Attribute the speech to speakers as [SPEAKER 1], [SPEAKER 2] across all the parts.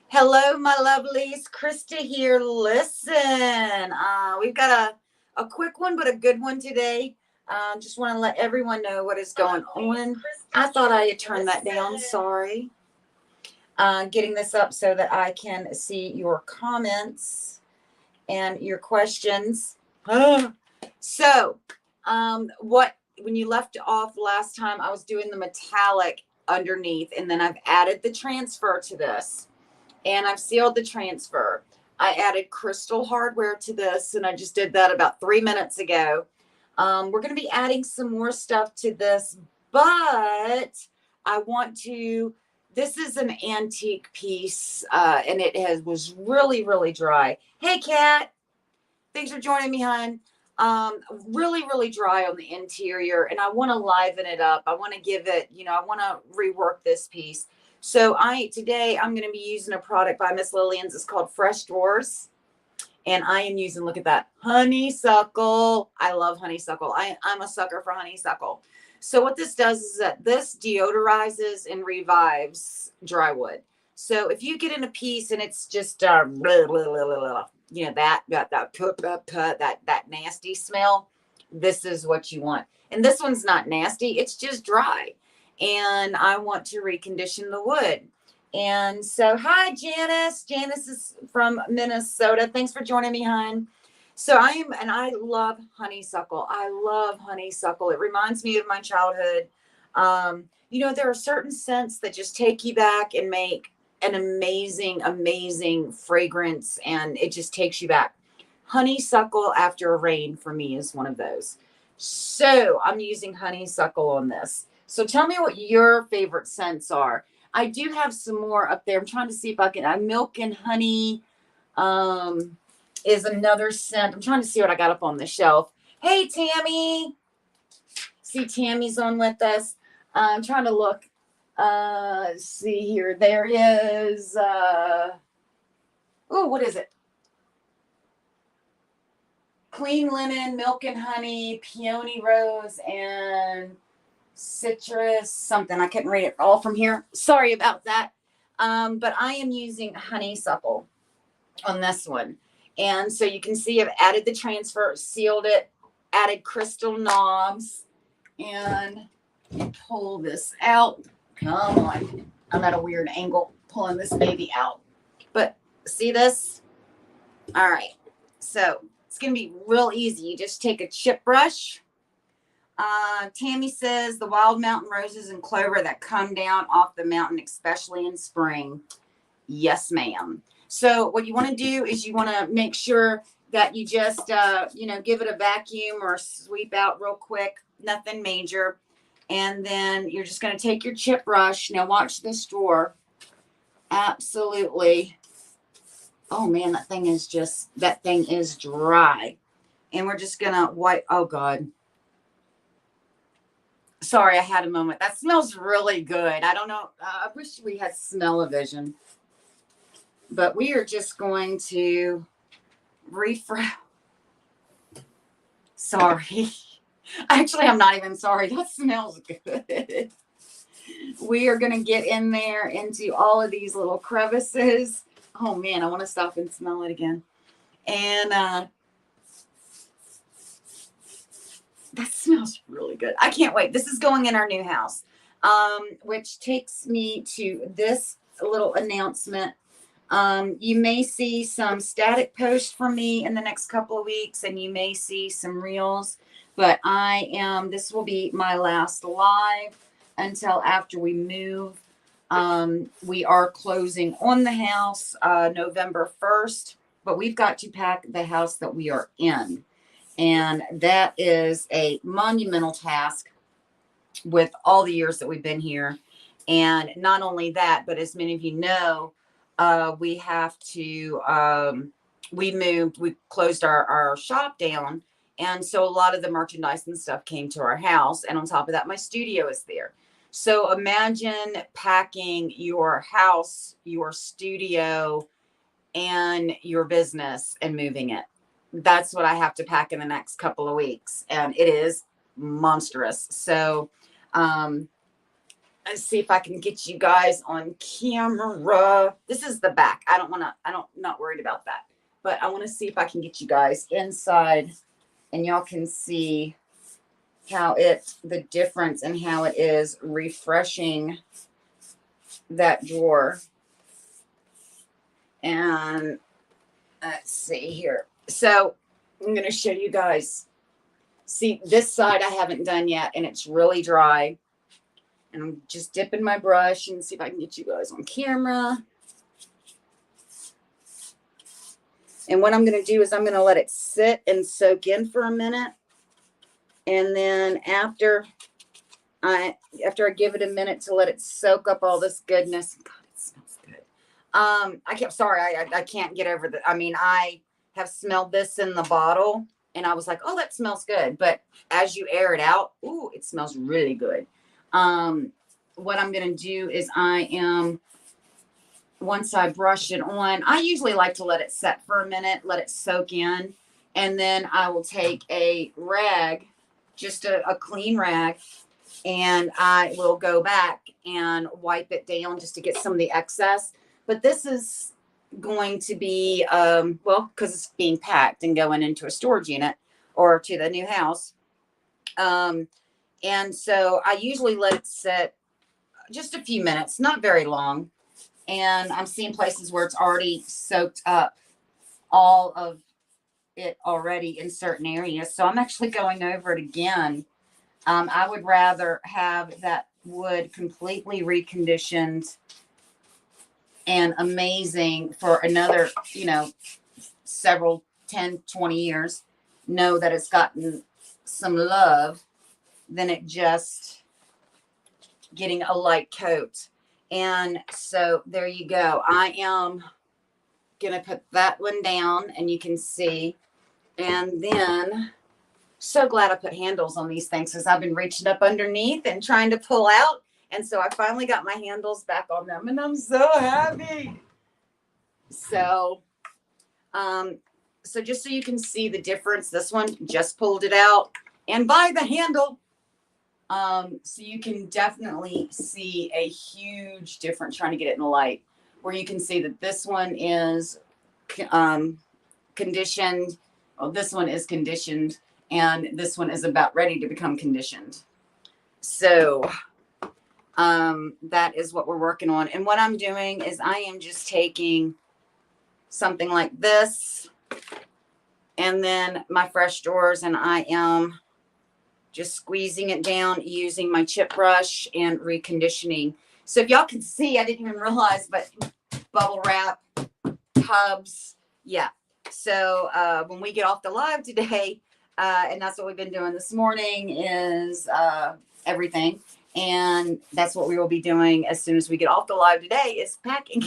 [SPEAKER 1] Hello, my lovelies. Crysta here. Listen, we've got a quick one, but a good one today. Just want to let everyone know what is going on. I thought I had turned that down. Sorry. Getting this up so that I can see your comments and your questions. So, what when you left off last time, I was doing the metallic underneath, and then I've added the transfer to this and I've sealed the transfer. I added crystal hardware to this, and I just did that about 3 minutes ago. We're going to be adding some more stuff to this, but I want to. This is an antique piece, and was really, really dry. Hey, Kat, thanks for joining me, hon. Really, really dry on the interior, and I want to liven it up. I want to give it, I want to rework this piece. So today I'm going to be using a product by Miss Lillian's. It's called Fresh Drawers. And I am using, look at that, honeysuckle. I love honeysuckle. I'm a sucker for honeysuckle. So what this does is that this deodorizes and revives dry wood. So if you get in a piece and it's just that nasty smell, this is what you want. And this one's not nasty, it's just dry. And I want to recondition the wood. And so, hi, Janice. Janice is from Minnesota. Thanks for joining me, hon. So I love honeysuckle. I love honeysuckle. It reminds me of my childhood. There are certain scents that just take you back and make an amazing, amazing fragrance, and it just takes you back. Honeysuckle after a rain for me is one of those. So I'm using honeysuckle on this. So tell me what your favorite scents are. I do have some more up there. I'm trying to see if I can. Milk and honey is another scent. I'm trying to see what I got up on the shelf. Hey, Tammy. See, Tammy's on with us. I'm trying to look. See here. There is. What is it? Clean linen, milk and honey, peony rose, and citrus something. I couldn't read it all from here. Sorry about that. But I am using honeysuckle on this one. And so you can see I've added the transfer, sealed it, added crystal knobs, and pull this out. Come on. I'm at a weird angle pulling this baby out. But see this? All right. So it's going to be real easy. You just take a chip brush. Tammy says the wild mountain roses and clover that come down off the mountain, especially in spring. Yes, ma'am. So what you want to do is you want to make sure that you just, give it a vacuum or sweep out real quick. Nothing major. And then you're just going to take your chip brush. Now watch this drawer. Absolutely. Oh man, that thing is dry. And we're just going to wipe. Oh God. Sorry, I had a moment. That smells really good. I don't know. I wish we had smell-o-vision. But we are just going to refresh. Sorry. Actually, I'm not even sorry. That smells good. We are going to get in there into all of these little crevices. Oh, man, I want to stop and smell it again. And that smells really good. I can't wait. This is going in our new house, which takes me to this little announcement. You may see some static posts from me in the next couple of weeks, and you may see some reels, but this will be my last live until after we move. We are closing on the house November 1st, but we've got to pack the house that we are in. And that is a monumental task with all the years that we've been here. And not only that, but as many of you know, we closed our shop down. And so a lot of the merchandise and stuff came to our house. And on top of that, my studio is there. So imagine packing your house, your studio, and your business and moving it. That's what I have to pack in the next couple of weeks. And it is monstrous. So, Let's see if I can get you guys on camera. This is the back. Not worried about that. But I want to see if I can get you guys inside and y'all can see the difference and how it is refreshing that drawer. And let's see here. So I'm going to show you guys. See, this side I haven't done yet, and it's really dry. And I'm just dipping my brush and see if I can get you guys on camera. And what I'm going to do is I'm going to let it sit and soak in for a minute. And then after I give it a minute to let it soak up all this goodness. God, it smells good. I can't get over that. I mean, I have smelled this in the bottle and I was like, oh, that smells good. But as you air it out, ooh, it smells really good. What I'm going to do is once I brush it on, I usually like to let it set for a minute, let it soak in. And then I will take a rag, just a clean rag, and I will go back and wipe it down just to get some of the excess. But this is going to be, because it's being packed and going into a storage unit or to the new house. And so I usually let it sit just a few minutes, not very long. And I'm seeing places where it's already soaked up all of it already in certain areas. So I'm actually going over it again. I would rather have that wood completely reconditioned and amazing for another, several 10, 20 years, know that it's gotten some love than it just getting a light coat. And so there you go. I am going to put that one down and you can see. And then so glad I put handles on these things because I've been reaching up underneath and trying to pull out. And so I finally got my handles back on them and I'm so happy. So, so just so you can see the difference, this one just pulled it out and by the handle. So you can definitely see a huge difference trying to get it in the light where you can see that this one is, conditioned. Well, this one is conditioned and this one is about ready to become conditioned. So, that is what we're working on. And what I'm doing is I am just taking something like this and then my fresh drawers and I am just squeezing it down using my chip brush and reconditioning. So if y'all can see, I didn't even realize, but bubble wrap, tubs. Yeah. So when we get off the live today, and that's what we've been doing this morning is everything. And that's what we will be doing as soon as we get off the live today is packing.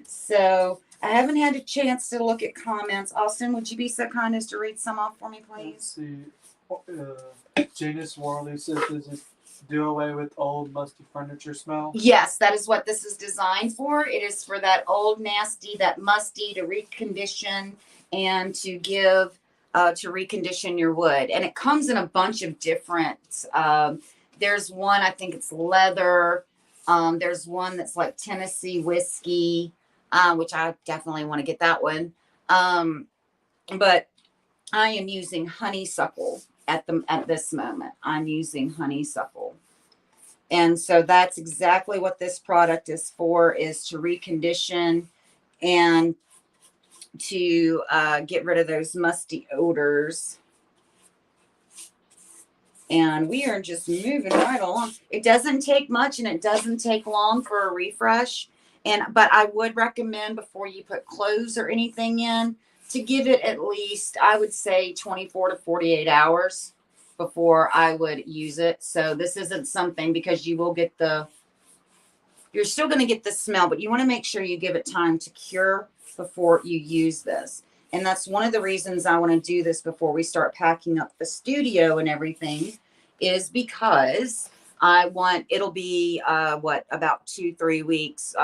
[SPEAKER 1] So I haven't had a chance to look at comments. Austin, would you be so kind as to read some off for me, please?
[SPEAKER 2] Let's see. Janice Worley says, does it do away with old musty furniture smell?
[SPEAKER 1] Yes, that is what this is designed for. It is for that old nasty, that musty, to recondition and to give to recondition your wood. And it comes in a bunch of different, there's one, I think it's leather. There's one that's like Tennessee whiskey, which I definitely want to get that one. But I am using honeysuckle at this moment. I'm using honeysuckle. And so that's exactly what this product is for, is to recondition and to get rid of those musty odors. And we are just moving right along. It doesn't take much and it doesn't take long for a refresh. But I would recommend before you put clothes or anything in to give it at least, I would say 24 to 48 hours before I would use it. So this isn't something, because you will get you're still going to get the smell, but you want to make sure you give it time to cure before you use this. And that's one of the reasons I want to do this before we start packing up the studio and everything, is because it'll be, about 2-3 weeks.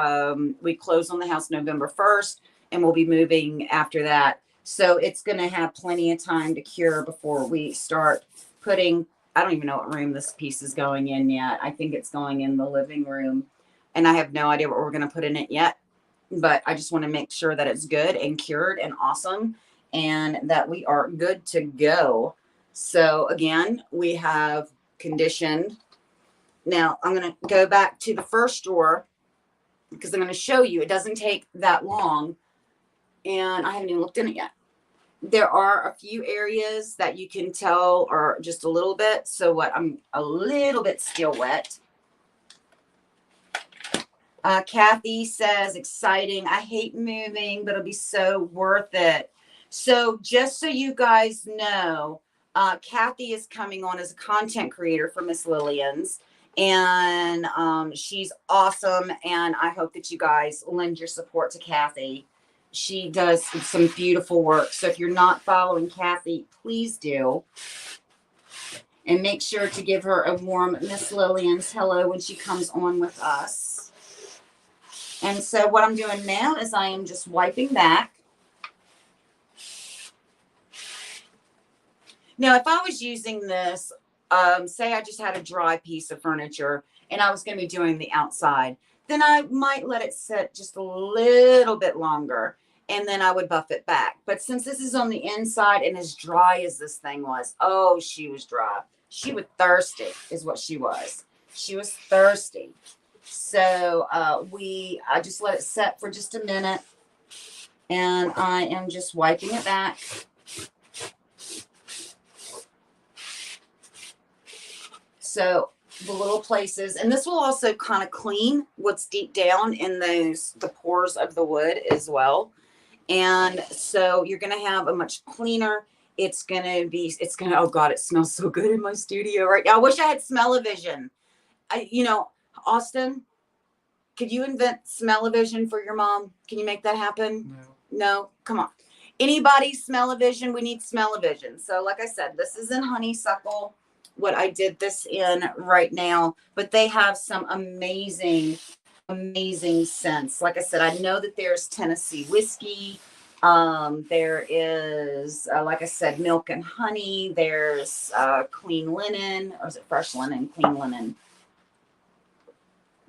[SPEAKER 1] We close on the house November 1st. And we'll be moving after that. So it's going to have plenty of time to cure before we start putting I don't even know what room this piece is going in yet. I think it's going in the living room, and I have no idea what we're going to put in it yet. But I just want to make sure that it's good and cured and awesome, and that we are good to go. So again, we have conditioned. Now I'm going to go back to the first drawer because I'm going to show you it doesn't take that long, and I haven't even looked in it yet. There are a few areas that you can tell are just a little bit. So what, I'm a little bit still wet. Kathy says, exciting. I hate moving, but it'll be so worth it. So just so you guys know, Kathy is coming on as a content creator for Miss Lillian's. And she's awesome. And I hope that you guys lend your support to Kathy. She does some beautiful work. So if you're not following Kathy, please do. And make sure to give her a warm Miss Lillian's hello when she comes on with us. And so what I'm doing now is I am just wiping back. Now, if I was using this, say I just had a dry piece of furniture and I was going to be doing the outside, then I might let it sit just a little bit longer and then I would buff it back. But since this is on the inside and as dry as this thing was, oh, she was dry. She was thirsty is what she was. She was thirsty. So I just let it set for just a minute and I am just wiping it back. So the little places, and this will also kind of clean what's deep down in the pores of the wood as well. And so you're going to have a much cleaner, oh God, it smells so good in my studio right now. I wish I had smell-o-vision. Austin, could you invent smell-o-vision for your mom? Can you make that happen? No, come on. Anybody smell-o-vision? We need smell-o-vision. So like I said, this is in honeysuckle, what I did this in right now, but they have some amazing scents. Like I said, I know that there's Tennessee whiskey. There is, like I said, milk and honey. There's clean linen, or is it fresh linen? Clean linen.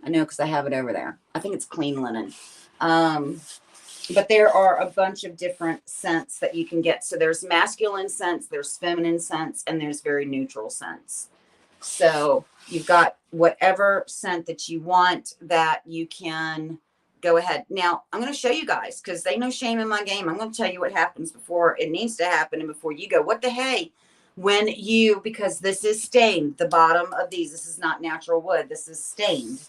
[SPEAKER 1] I know because I have it over there. I think it's clean linen. But there are a bunch of different scents that you can get. So there's masculine scents, there's feminine scents, and there's very neutral scents. So you've got whatever scent that you want that you can go ahead. Now, I'm going to show you guys because they no shame in my game. I'm going to tell you what happens before it needs to happen and before you go, what the hey? Because this is stained, the bottom of these, this is not natural wood, this is stained.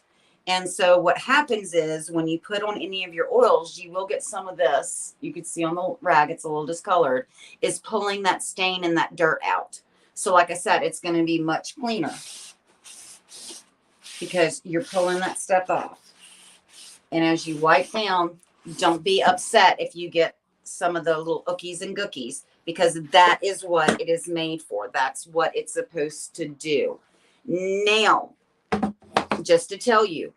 [SPEAKER 1] And so what happens is when you put on any of your oils, you will get some of this. You can see on the rag, it's a little discolored, is pulling that stain and that dirt out. So like I said, it's going to be much cleaner because you're pulling that stuff off. And as you wipe down, don't be upset if you get some of the little ookies and gookies because that is what it is made for. That's what it's supposed to do. Now, just to tell you,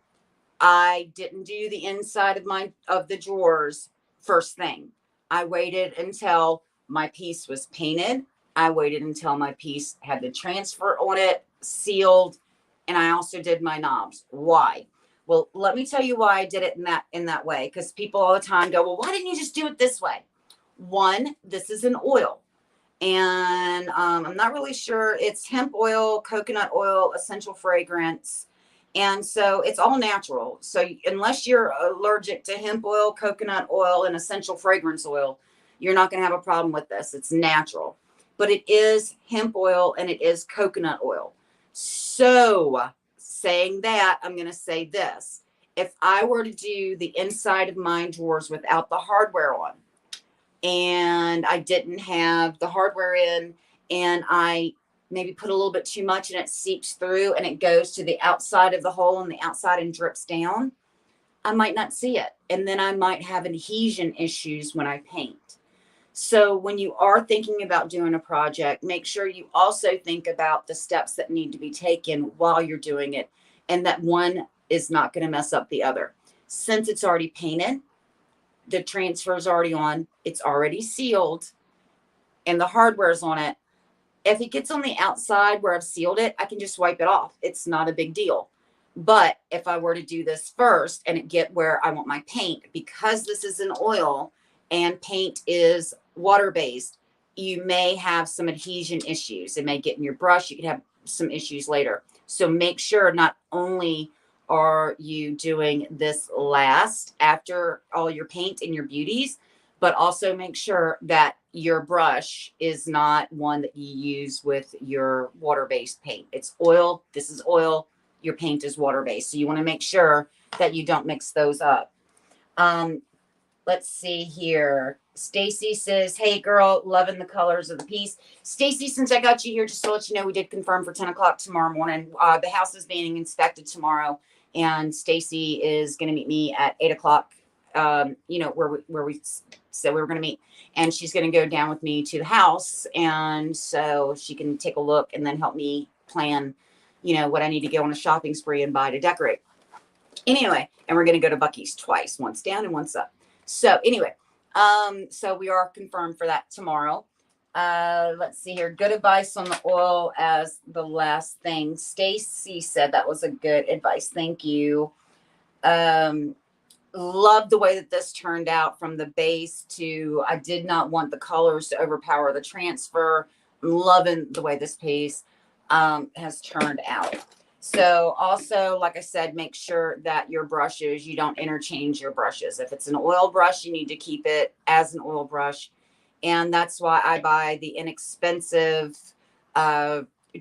[SPEAKER 1] I didn't do the inside of the drawers first thing. I waited until my piece was painted. I waited until my piece had the transfer on it, sealed, and I also did my knobs. Why? Well, let me tell you why I did it in that way, because people all the time go, well, why didn't you just do it this way? One, this is an oil. And I'm not really sure. It's hemp oil, coconut oil, essential fragrance. And so it's all natural. So unless you're allergic to hemp oil, coconut oil, and essential fragrance oil, you're not going to have a problem with this. It's natural. But it is hemp oil and it is coconut oil. So saying that, I'm going to say this. If I were to do the inside of my drawers without the hardware on, and I didn't have the hardware in, and I maybe put a little bit too much and it seeps through and it goes to the outside of the hole on the outside and drips down, I might not see it. And then I might have adhesion issues when I paint. So when you are thinking about doing a project, make sure you also think about the steps that need to be taken while you're doing it, and that one is not going to mess up the other. Since it's already painted, the transfer is already on, it's already sealed, and the hardware is on it, If it gets on the outside where I've sealed it, I can just wipe it off. It's not a big deal. But if I were to do this first and it get where I want my paint, because this is an oil and paint is water based, you may have some adhesion issues. It may get in your brush. You could have some issues later. So make sure not only are you doing this last after all your paint and your beauties, but also make sure that your brush is not one that you use with your water-based paint. It's oil. This is oil. Your paint is water-based. So you want to make sure that you don't mix those up. Let's see here. Stacy says, hey girl, loving the colors of the piece. Stacy, since I got you here, just to let you know, we did confirm for 10 o'clock tomorrow morning. The house is being inspected tomorrow, and Stacy is going to meet me at 8 o'clock. Where we said we were going to meet, and she's going to go down with me to the house, and so she can take a look and then help me plan, what I need to go on a shopping spree and buy to decorate. Anyway, and we're going to go to Buc-ee's twice, once down and once up. So anyway, so we are confirmed for that tomorrow. Let's see here. Good advice on the oil as the last thing. Stacy said that was a good advice. Thank you. Love the way that this turned out from the base to, I did not want the colors to overpower the transfer. I'm loving the way this piece has turned out. So also, like I said, make sure that your brushes, you don't interchange your brushes. If it's an oil brush, you need to keep it as an oil brush. And that's why I buy the inexpensive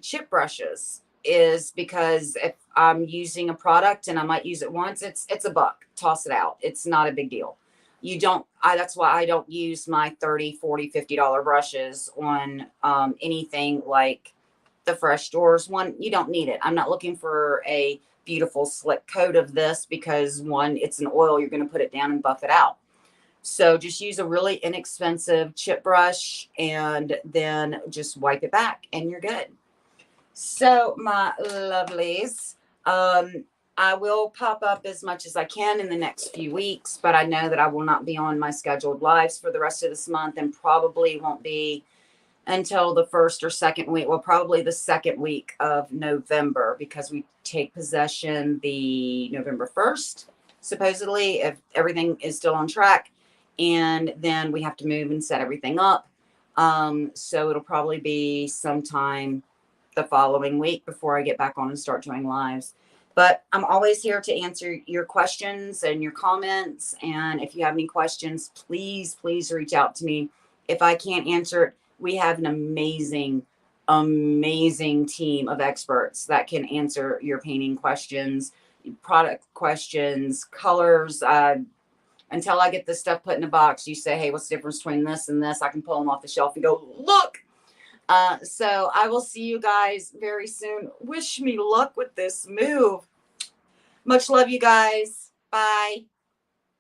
[SPEAKER 1] chip brushes, is because if I'm using a product and I might use it once, it's $1. Toss it out. It's not a big deal. That's why I don't use my $30, $40, $50 brushes on anything like the Fresh Doors one. You don't need it. I'm not looking for a beautiful slick coat of this because one, it's an oil. You're going to put it down and buff it out. So just use a really inexpensive chip brush and then just wipe it back and you're good. So my lovelies, I will pop up as much as I can in the next few weeks, but I know that I will not be on my scheduled lives for the rest of this month and probably won't be until the first or second week. Well, probably the second week of November, because we take possession the November 1st, supposedly, if everything is still on track. And then we have to move and set everything up. So it'll probably be sometime the following week before I get back on and start doing lives. But I'm always here to answer your questions and your comments. And if you have any questions, please reach out to me. If I can't answer it, we have an amazing team of experts that can answer your painting questions, product questions, colors. Until I get this stuff put in a box, you say, hey, what's the difference between this and this? I can pull them off the shelf and go, look. So I will see you guys very soon. Wish me luck with this move. Much love, you guys. Bye.